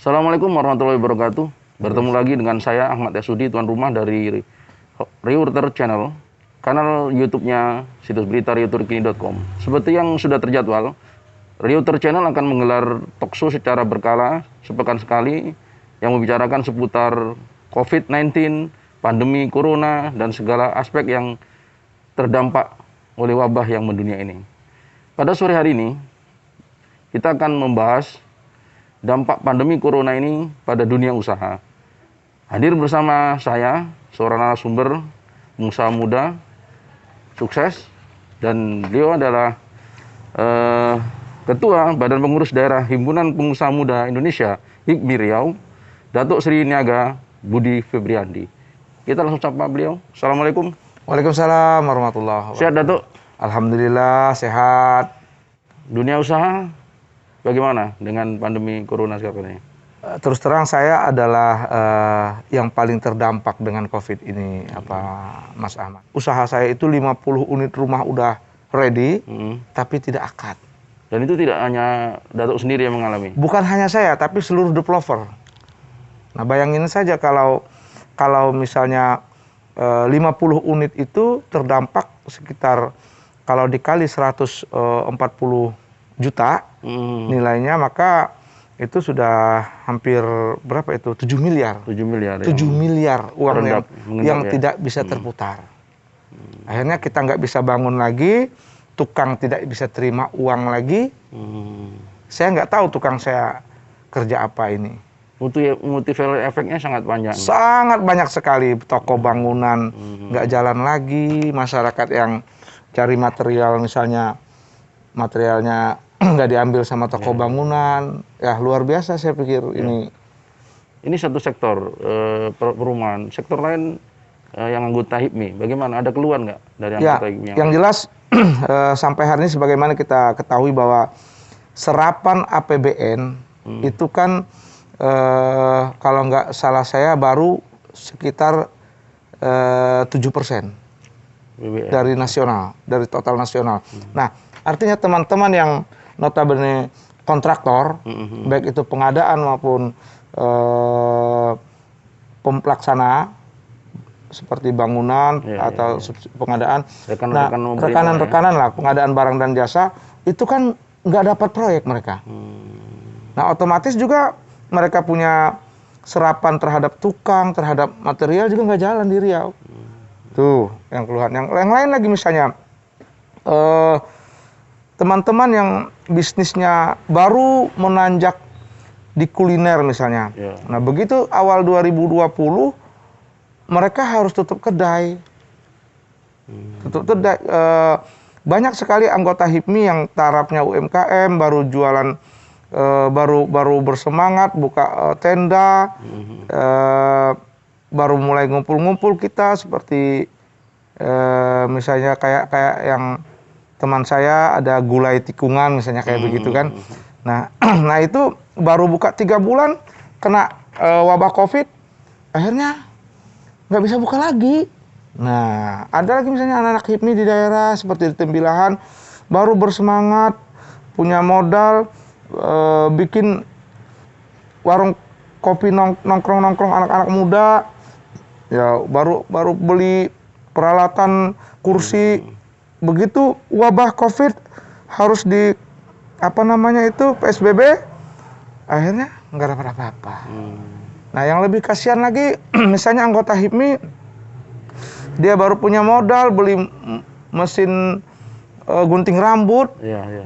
Assalamualaikum warahmatullahi wabarakatuh. Bertemu lagi dengan saya Ahmad Yasudi, tuan rumah dari Reuters Channel, kanal YouTube-nya situs berita reuterkini.com. Seperti yang sudah terjadwal, Reuters Channel akan menggelar talkshow secara berkala sepekan sekali yang membicarakan seputar COVID-19, pandemi corona, dan segala aspek yang terdampak oleh wabah yang mendunia ini. Pada sore hari ini, kita akan membahas dampak pandemi corona ini pada dunia usaha. Hadir bersama saya, seorang narasumber, pengusaha muda, sukses, dan beliau adalah Ketua Badan Pengurus Daerah Himpunan Pengusaha Muda Indonesia, HIPMI Riau, Datuk Sri Niaga Budi Febriandi. Kita langsung sapa beliau. Assalamualaikum. Waalaikumsalam warahmatullahi wabarakatuh. Sehat, Datuk? Alhamdulillah sehat. Dunia usaha bagaimana dengan pandemi corona sekarang ini? Terus terang saya adalah yang paling terdampak dengan COVID ini, Mas Ahmad. Usaha saya itu 50 unit rumah udah ready, tapi tidak akad. Dan itu tidak hanya Datuk sendiri yang mengalami? Bukan hanya saya, tapi seluruh developer. Nah, bayangin saja kalau misalnya 50 unit itu terdampak sekitar, kalau dikali 140 juta nilainya, maka itu sudah hampir berapa itu? 7 miliar. 7 miliar. 7 miliar uang yang ya? tidak bisa terputar. Akhirnya kita nggak bisa bangun lagi, tukang tidak bisa terima uang lagi. Saya nggak tahu tukang saya kerja apa ini. Multiplier efeknya sangat panjang. Sangat banyak sekali. Toko bangunan nggak jalan lagi, masyarakat yang cari material, misalnya materialnya nggak diambil sama toko bangunan. Ya luar biasa saya pikir ini. Ini satu sektor perumahan. Sektor lain yang anggota HIPMI, bagaimana? Ada keluhan nggak dari anggota HIPMI? Yang jelas sampai hari ini sebagaimana kita ketahui bahwa serapan APBN itu kan kalau nggak salah saya baru sekitar 7% dari nasional, dari total nasional. Nah, artinya teman-teman yang notabene kontraktor, baik itu pengadaan maupun pelaksana seperti bangunan atau pengadaan, rekanan-rekanan lah, pengadaan barang dan jasa, itu kan nggak dapat proyek mereka. Nah, otomatis juga mereka punya serapan terhadap tukang, terhadap material juga nggak jalan di Riau. Tuh, yang keluhan. Yang lain lagi misalnya, teman-teman yang bisnisnya baru menanjak di kuliner misalnya. Nah, begitu awal 2020, mereka harus tutup kedai. Tutup kedai. Banyak sekali anggota HIPMI yang tarafnya UMKM, baru jualan, baru bersemangat buka tenda, baru mulai ngumpul-ngumpul kita seperti misalnya kayak yang teman saya ada gulai tikungan misalnya kayak begitu kan. Nah, nah itu baru buka 3 bulan kena wabah COVID, akhirnya nggak bisa buka lagi. Nah, ada lagi misalnya anak-anak HIPMI di daerah seperti di Tembilahan, baru bersemangat, punya modal, bikin warung kopi nongkrong anak-anak muda, ya baru beli peralatan kursi. Begitu wabah COVID harus di PSBB, akhirnya nggak dapat apa-apa. Nah, yang lebih kasihan lagi, misalnya anggota HIPMI, dia baru punya modal beli mesin gunting rambut,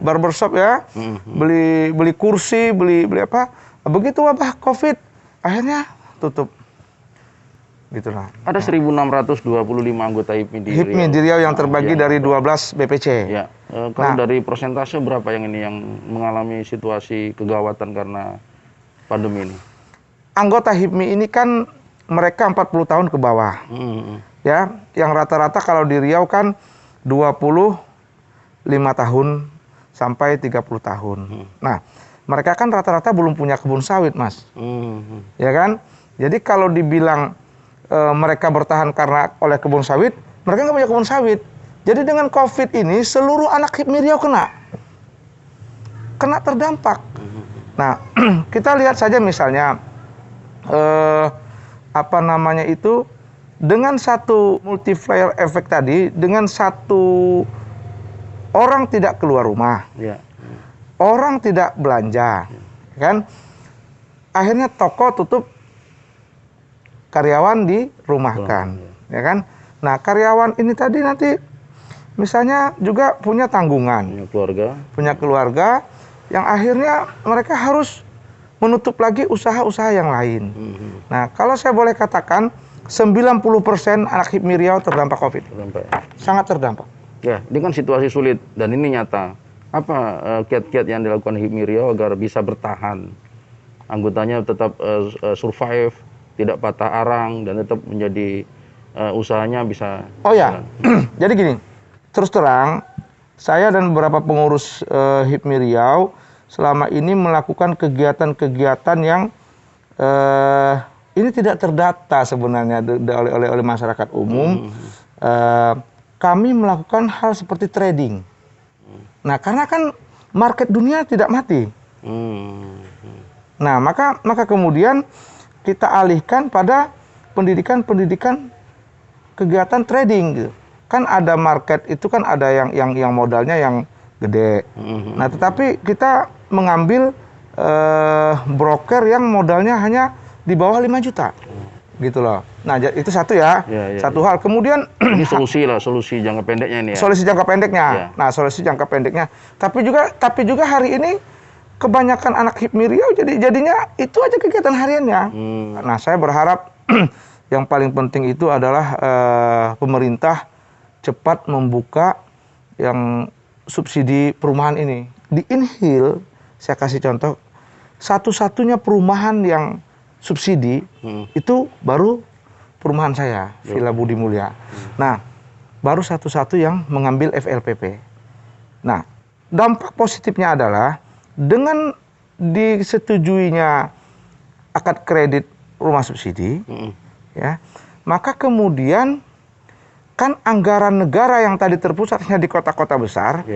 barbershop ya, beli kursi, beli apa. Begitu wabah COVID, akhirnya tutup. Gitulah. Ada 1.625 anggota HIPMI di Riau yang terbagi dari 12 BPC. Ya. Kalau dari persentase berapa yang mengalami situasi kegawatan karena pandemi ini? Anggota HIPMI ini kan mereka 40 tahun ke bawah. Ya, yang rata-rata kalau di Riau kan 25 tahun sampai 30 tahun. Nah, mereka kan rata-rata belum punya kebun sawit, Mas. Ya kan? Jadi kalau dibilang mereka bertahan karena oleh kebun sawit, mereka nggak punya kebun sawit. Jadi dengan COVID ini seluruh anak HIPMI Riau kena terdampak. Nah, kita lihat saja misalnya apa namanya itu, dengan satu multiplier efek tadi, dengan satu orang tidak keluar rumah, Ya. orang tidak belanja, kan? Akhirnya toko tutup, karyawan dirumahkan, ya kan? Nah, karyawan ini tadi nanti misalnya juga punya tanggungan, punya keluarga, yang akhirnya mereka harus menutup lagi usaha-usaha yang lain. Nah, kalau saya boleh katakan 90% anak HIPMI Riau terdampak COVID. Sangat terdampak. Ya, ini kan situasi sulit dan ini nyata. Apa kiat-kiat yang dilakukan HIPMI Riau agar bisa bertahan? Anggotanya tetap survive, tidak patah arang dan tetap menjadi usahanya bisa. Oh ya, jadi gini, terus terang, saya dan beberapa pengurus HIPMI Riau selama ini melakukan kegiatan-kegiatan yang ini tidak terdata sebenarnya oleh masyarakat umum. Kami melakukan hal seperti trading. Nah, karena kan market dunia tidak mati. Nah, maka kemudian kita alihkan pada pendidikan kegiatan trading gitu. Kan ada market itu kan ada yang modalnya yang gede. Nah, tetapi kita mengambil broker yang modalnya hanya di bawah 5 juta. Gitu loh. Nah, itu satu ya. Satu hal. Kemudian ini solusi jangka pendeknya ini ya. Solusi jangka pendeknya. Nah, solusi jangka pendeknya. Tapi juga hari ini kebanyakan anak HIPMI Riau jadinya itu aja kegiatan hariannya. Nah, saya berharap yang paling penting itu adalah pemerintah cepat membuka yang subsidi perumahan ini. Di Inhil, saya kasih contoh, satu-satunya perumahan yang subsidi itu baru perumahan saya, Villa Budi Mulya. Nah, baru satu-satu yang mengambil FLPP. Nah, dampak positifnya adalah dengan disetujuinya akad kredit rumah subsidi, ya, maka kemudian kan anggaran negara yang tadi terpusatnya di kota-kota besar,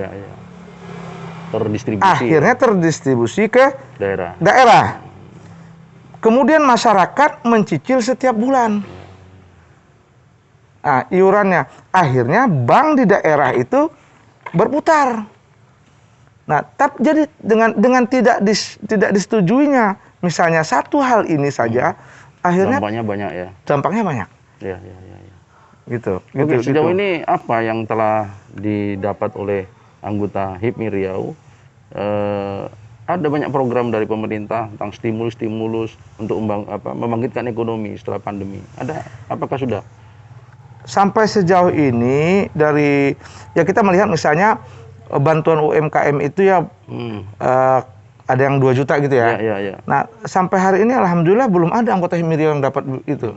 terdistribusi. Akhirnya terdistribusi ke daerah. Kemudian masyarakat mencicil setiap bulan. Nah, iurannya. Akhirnya bank di daerah itu berputar. Nah, tapi jadi dengan tidak disetujuinya, misalnya satu hal ini saja, akhirnya dampaknya banyak ya. Dampaknya banyak. Ya. Gitu. Oke, sejauh ini apa yang telah didapat oleh anggota HIPMI Riau? Ada banyak program dari pemerintah tentang stimulus untuk membangkitkan ekonomi setelah pandemi. Apakah sudah? Sampai sejauh ini ya kita melihat misalnya bantuan UMKM itu ya ada yang 2 juta gitu ya. Nah, sampai hari ini alhamdulillah belum ada anggota HIPMI Riau yang dapat itu.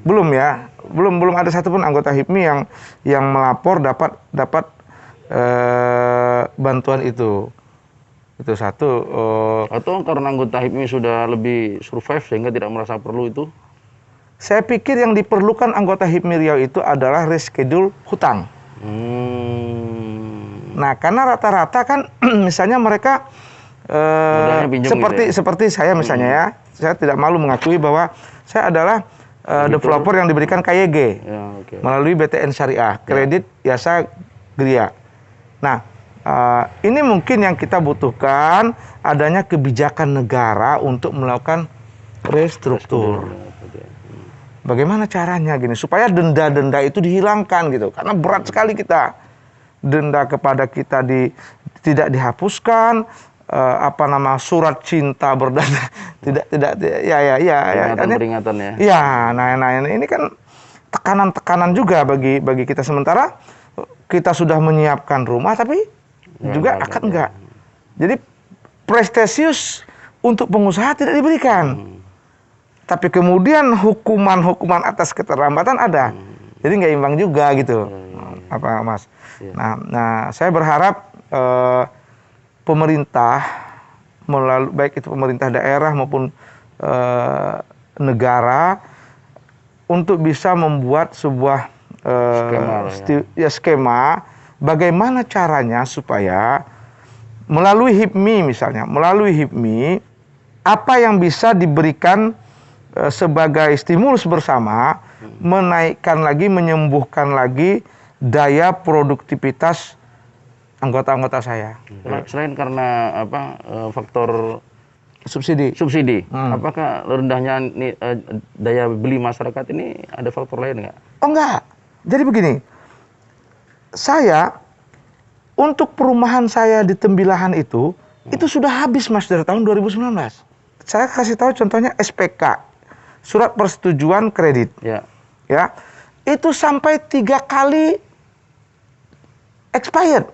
Belum ya. Belum ada satupun anggota HIPMI yang melapor dapat bantuan itu. Itu satu. Atau karena anggota HIPMI sudah lebih survive sehingga tidak merasa perlu itu? Saya pikir yang diperlukan anggota HIPMI Riau itu adalah reschedule hutang. Nah, karena rata-rata kan misalnya mereka seperti saya misalnya ya, saya tidak malu mengakui bahwa saya adalah developer yang diberikan KYG melalui BTN Syariah, kredit Yasa Gria. Nah, ini mungkin yang kita butuhkan adanya kebijakan negara untuk melakukan restruktur. Bagaimana caranya gini supaya denda-denda itu dihilangkan gitu, karena berat sekali kita denda kepada kita tidak dihapuskan, surat cinta berdana tidak peringatan ya. Ya, nah ini kan tekanan juga bagi kita, sementara kita sudah menyiapkan rumah tapi juga akad enggak. Jadi prestisius untuk pengusaha tidak diberikan. Tapi kemudian hukuman atas keterlambatan ada. Jadi nggak imbang juga gitu. Mas? Nah, saya berharap pemerintah melalui baik itu pemerintah daerah maupun negara untuk bisa membuat sebuah skema bagaimana caranya supaya melalui HIPMI misalnya, apa yang bisa diberikan sebagai stimulus bersama, menaikkan lagi, menyembuhkan lagi daya produktivitas anggota-anggota saya. Selain karena faktor Subsidi. apakah rendahnya daya beli masyarakat ini ada faktor lain nggak? Oh enggak. Jadi begini, saya untuk perumahan saya di Tembilahan itu sudah habis Mas dari tahun 2019. Saya kasih tahu contohnya SPK, surat persetujuan kredit. Ya. Ya, itu sampai 3 kali expired.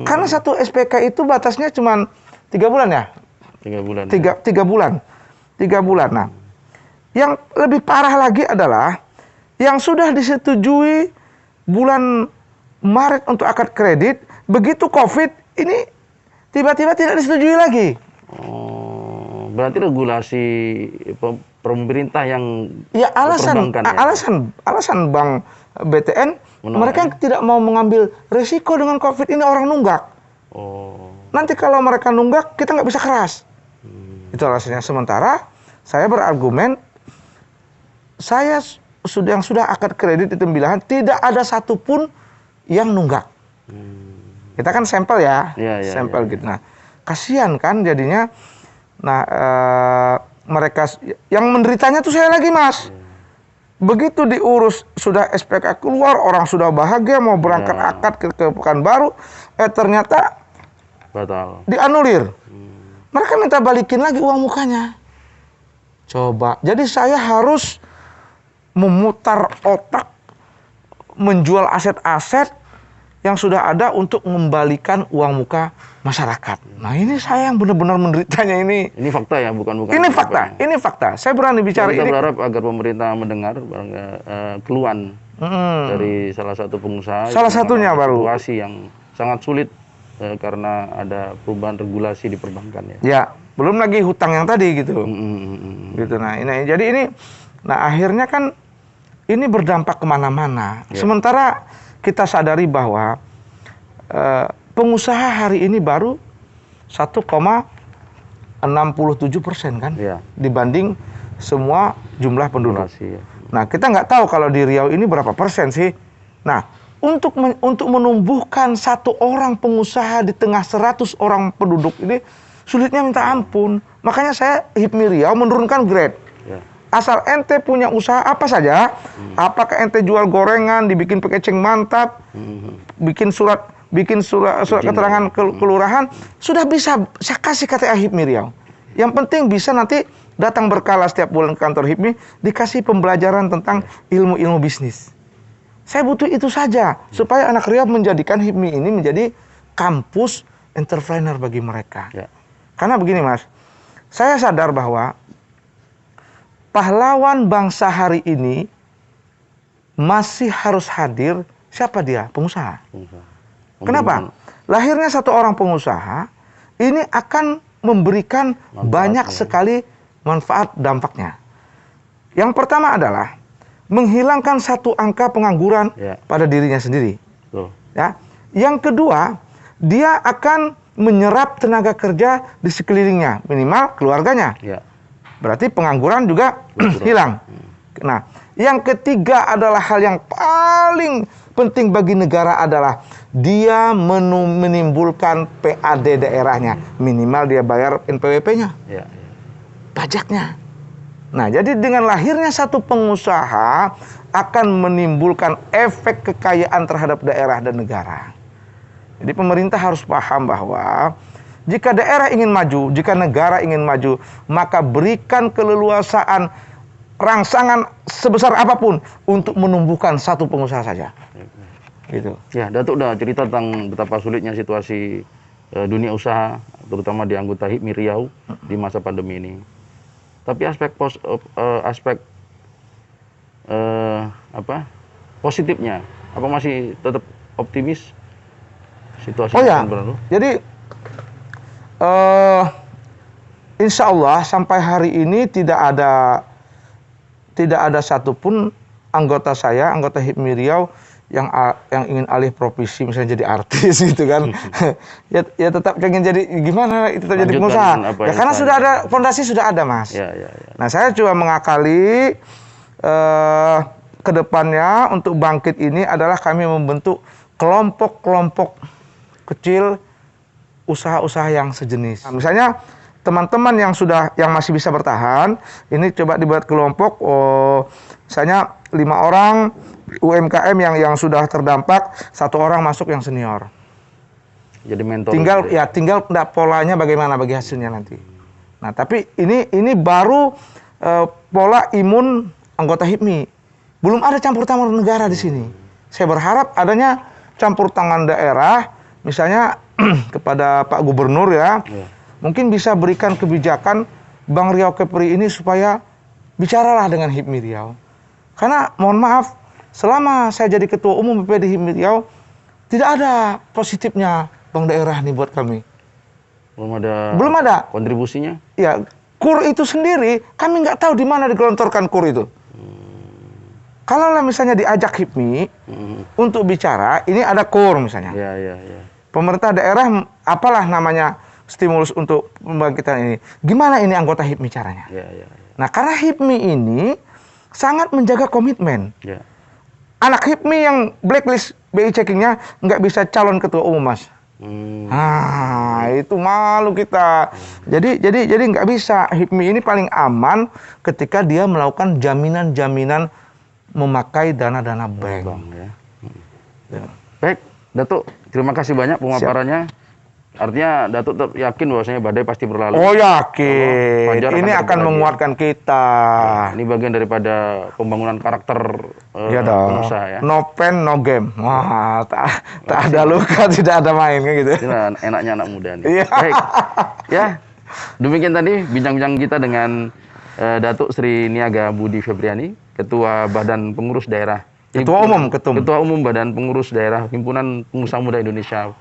Karena satu SPK itu batasnya cuma 3 bulan ya. 3 bulan. 3 bulan. 3 bulan. Nah, yang lebih parah lagi adalah yang sudah disetujui bulan Maret untuk akad kredit, begitu COVID ini tiba-tiba tidak disetujui lagi. Oh, berarti regulasi pemerintah yang alasan bank BTN mereka tidak mau mengambil resiko dengan COVID ini, orang nunggak. Oh. Nanti kalau mereka nunggak kita nggak bisa keras. Itu alasannya. Sementara saya berargumen, saya yang sudah akad kredit di Tembilahan tidak ada satupun yang nunggak. Kita kan sampel ya, sampel gitu. Nah, kasihan kan jadinya. Nah, mereka yang menderitanya tuh saya lagi, Mas. Begitu diurus sudah SPK keluar, orang sudah bahagia mau berangkat akad ke Pekanbaru, ternyata batal, dianulir. Mereka minta balikin lagi uang mukanya. Coba. Jadi saya harus memutar otak, menjual aset-aset yang sudah ada untuk mengembalikan uang muka masyarakat. Nah, ini saya yang benar-benar menderitanya ini. Ini fakta ya, bukan. Ini fakta, ini fakta. Saya berani bicara kita ini. Kita berharap agar pemerintah mendengar keluhan dari salah satu pengusaha. Salah satunya baru. Situasi yang sangat sulit karena ada perubahan regulasi di perbankan ya. Ya, belum lagi hutang yang tadi gitu. Gitu. Nah, ini jadi ini. Nah, akhirnya kan ini berdampak kemana-mana. Ya. Sementara kita sadari bahwa pengusaha hari ini baru 1,67% kan, dibanding semua jumlah penduduk. Ya. Nah, kita nggak tahu kalau di Riau ini berapa persen sih. Nah, untuk menumbuhkan satu orang pengusaha di tengah 100 orang penduduk ini sulitnya minta ampun. Makanya saya HIPMI Riau menurunkan grade. Ya. Asal ente punya usaha apa saja, apakah ente jual gorengan, dibikin packaging mantap, bikin surat keterangan kelurahan, sudah bisa saya kasih KTA HIPMI Riau. Yang penting bisa nanti datang berkala setiap bulan ke kantor HIPMI, dikasih pembelajaran tentang ilmu-ilmu bisnis. Saya butuh itu saja, supaya anak Riau menjadikan HIPMI ini menjadi kampus entrepreneur bagi mereka. Ya. Karena begini Mas, saya sadar bahwa pahlawan bangsa hari ini masih harus hadir. Siapa dia? Pengusaha. Kenapa? Lahirnya satu orang pengusaha ini akan memberikan banyak sekali manfaat dampaknya. Yang pertama adalah menghilangkan satu angka pengangguran pada dirinya sendiri. Ya. Yang kedua, dia akan menyerap tenaga kerja di sekelilingnya, minimal keluarganya. Berarti pengangguran juga hilang. Nah, yang ketiga adalah hal yang paling penting bagi negara adalah dia menimbulkan PAD daerahnya. Minimal dia bayar NPWP-nya, pajaknya. Nah, jadi dengan lahirnya satu pengusaha akan menimbulkan efek kekayaan terhadap daerah dan negara. Jadi pemerintah harus paham bahwa jika daerah ingin maju, jika negara ingin maju, maka berikan keleluasaan rangsangan sebesar apapun untuk menumbuhkan satu pengusaha saja. Gitu. Ya, Datuk udah cerita tentang betapa sulitnya situasi dunia usaha, terutama di anggota HIPMI Riau di masa pandemi ini. Tapi aspek positifnya, apa masih tetap optimis situasi akan berlalu? Jadi insya Allah sampai hari ini tidak ada satupun anggota HIPMI Riau yang ingin alih profesi misalnya jadi artis gitu kan, ya tetap pengen jadi gimana itu tetap jadi pengusaha. Ya karena sudah ada fondasi sudah ada Mas. Ya. Nah saya coba mengakali kedepannya untuk bangkit ini adalah kami membentuk kelompok-kelompok kecil usaha-usaha yang sejenis. Nah, misalnya teman-teman yang masih bisa bertahan, ini coba dibuat kelompok, misalnya 5 orang UMKM yang sudah terdampak, 1 orang masuk yang senior. Jadi mentor. Tinggal polanya bagaimana bagi hasilnya nanti. Nah, tapi ini baru pola imun anggota HIPMI. Belum ada campur tangan negara di sini. Saya berharap adanya campur tangan daerah, misalnya kepada Pak Gubernur ya. Mungkin bisa berikan kebijakan Bank Riau Kepri ini supaya bicaralah dengan HIPMI Riau. Karena mohon maaf, selama saya jadi ketua umum BPD HIPMI Riau, tidak ada positifnya bank daerah nih buat kami. Belum ada. Kontribusinya? Ya, KUR itu sendiri, kami nggak tahu di mana digelontorkan KUR itu. Kalau misalnya diajak HIPMI untuk bicara, ini ada KUR misalnya. Ya. Pemerintah daerah, apalah namanya, stimulus untuk pembangkitan ini. Gimana ini anggota HIPMI caranya? Ya. Nah, karena HIPMI ini sangat menjaga komitmen. Ya. Anak HIPMI yang blacklist BI checkingnya nggak bisa calon ketua umum, Mas. Nah, itu malu kita. Jadi nggak bisa. HIPMI ini paling aman ketika dia melakukan jaminan-jaminan memakai dana-dana bank. Ya. Baik, Datuk, terima kasih banyak pemaparannya. Artinya Datuk tetap yakin bahwasanya badai pasti berlalu. Oh yakin. Ini akan menguatkan kita. Ya, ini bagian daripada pembangunan karakter pengusaha ya. No pain, no game. Wah, tak ada luka, tidak ada main kan gitu. Inilah enaknya anak muda nih. Baik. Ya. Demikian tadi bincang-bincang kita dengan Datuk Sri Niaga Budi Febriani, Ketua Badan Pengurus Daerah. Ketua Umum Badan Pengurus Daerah Himpunan Pengusaha Muda Indonesia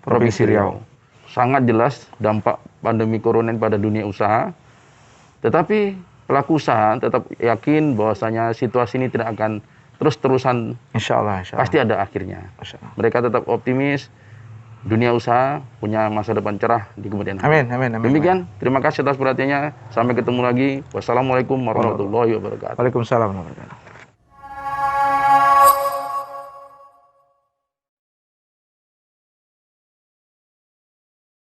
Provinsi Riau. Sangat jelas dampak pandemi corona pada dunia usaha. Tetapi pelaku usaha tetap yakin bahwasanya situasi ini tidak akan terus-terusan. Insya Allah. Pasti ada akhirnya. Mereka tetap optimis. Dunia usaha punya masa depan cerah di kemudian hari. Amin. Demikian, terima kasih atas perhatiannya. Sampai ketemu lagi. Wassalamualaikum warahmatullahi wabarakatuh. Waalaikumsalam warahmatullahi wabarakatuh.